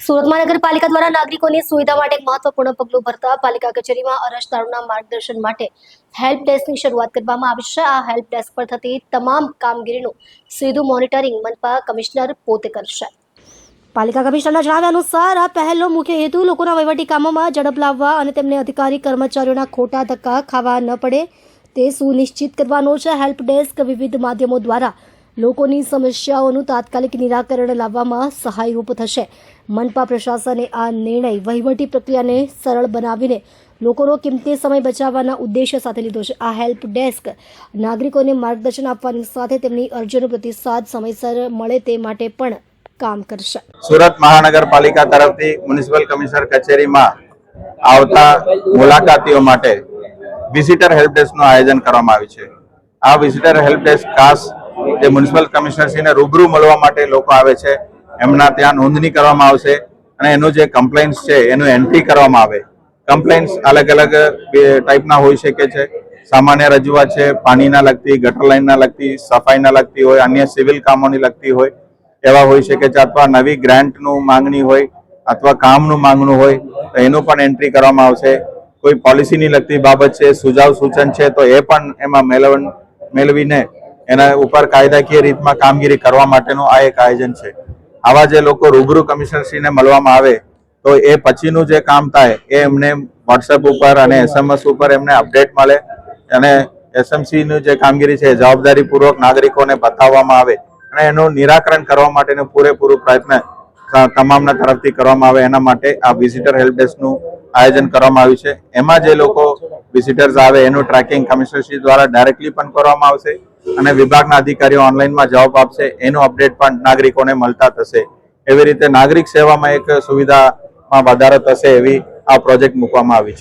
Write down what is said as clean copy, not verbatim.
સુરત મહાનગરપાલિકા દ્વારા નાગરિકોની સુવિધા માટે એક મહત્વપૂર્ણ પગલું ભરતા પાલિકા કચેરીમાં અરજદારોના માર્ગદર્શન માટે હેલ્પ ડેસ્કની શરૂઆત કરવામાં આવી છે। આ હેલ્પ ડેસ્ક પર થતી તમામ કામગીરીનું સીધું મોનિટરિંગ મનપા કમિશનર પોતે કરશે। પાલિકા કમિશનરના જણાવ્યા અનુસાર આ પહેલનો મુખ્ય હેતુ લોકોના વહીવટી કામોમાં ઝડપ લાવવા અને તેમને અધિકારી કર્મચારીઓના ખોટા ધક્કા ખાવા ન પડે તે સુનિશ્ચિત કરવાનો છે। હેલ્પ ડેસ્ક વિવિધ માધ્યમો દ્વારા લોકોની સમસ્યાઓનું તાત્કાલિક નિરાકરણ લાવવામાં સહાયરૂપ થશે। મનપા પ્રશાસને આ નિર્ણય વહીવટી પ્રક્રિયાને સરળ બનાવીને લોકોનો કિંમતી સમય બચાવવાના ઉદ્દેશ્ય સાથે લીધો છે। આ હેલ્પ ડેસ્ક નાગરિકોને માર્ગદર્શન આપવાની સાથે તેમની અરજીનો પ્રતિસાદ સમયસર મળે તે માટે પણ કામ કરશે। સુરત મહાનગરપાલિકા તરફથી મ્યુનિસિપલ કમિશનર કચેરીમાં આવતા મુલાકાતીઓ માટે વિઝિટર હેલ્પ ડેસ્કનું આયોજન કરવામાં આવ્યું છે। આ વિઝિટર હેલ્પ ડેસ્ક ખાસ જે મ્યુનિસિપલ કમિશનરશ્રીને રૂબરૂ મળવા માટે લોકો આવે છે, એમના ત્યાં નોંધણી કરવામાં આવશે અને એનું જે કમ્પ્લેન્ટ્સ છે એનું એન્ટ્રી કરવામાં આવે। કમ્પ્લેન્ટ્સ અલગ અલગ ટાઈપના હોઈ શકે છે। સામાન્ય રજૂઆત છે, પાણીના લગતી, ગટર લાઈનના લગતી, સફાઈના લગતી હોય, અન્ય સિવિલ કામોની લગતી હોય, એવા હોઈ શકે છે, અથવા નવી ગ્રાન્ટનું માંગણી હોય અથવા કામનું માંગણું હોય તો એનું પણ એન્ટ્રી કરવામાં આવશે। કોઈ પોલિસીની લગતી બાબત છે, સુઝાવ સૂચન છે તો એ પણ એમાં મેળવીને એના ઉપર કાયદાકીય રીતમાં કામગીરી કરવા માટેનું આ એક આયોજન છે। આવા જે લોકો રૂબરૂ કમિશનરશ્રીને મળવામાં આવે તો એ પછીનું જે કામ થાય એ એમને વોટ્સએપ ઉપર અને SMS ઉપર એમને અપડેટ મળે અને SMCનું જે કામગીરી છે જવાબદારીપૂર્વક નાગરિકોને બતાવવામાં આવે અને એનું નિરાકરણ કરવા માટેનું પૂરેપૂરું પ્રયત્ન તમામના તરફથી કરવામાં આવે। એના માટે આ વિઝિટર હેલ્પ ડેસ્કનું આયોજન કરવામાં આવ્યું છે। એમાં જે લોકો વિઝિટર્સ આવે એનું ટ્રેકિંગ કમિશનરશ્રી દ્વારા ડાયરેક્ટલી પણ કરવામાં આવશે અને વિભાગના અધિકારીઓ ઓનલાઈનમાં જવાબ આપશે, એનું અપડેટ પણ નાગરિકોને મળતા થશે। એવી રીતે નાગરિક સેવામાં એક સુવિધામાં વધારો થશે એવી આ પ્રોજેક્ટ મૂકવામાં આવી છે।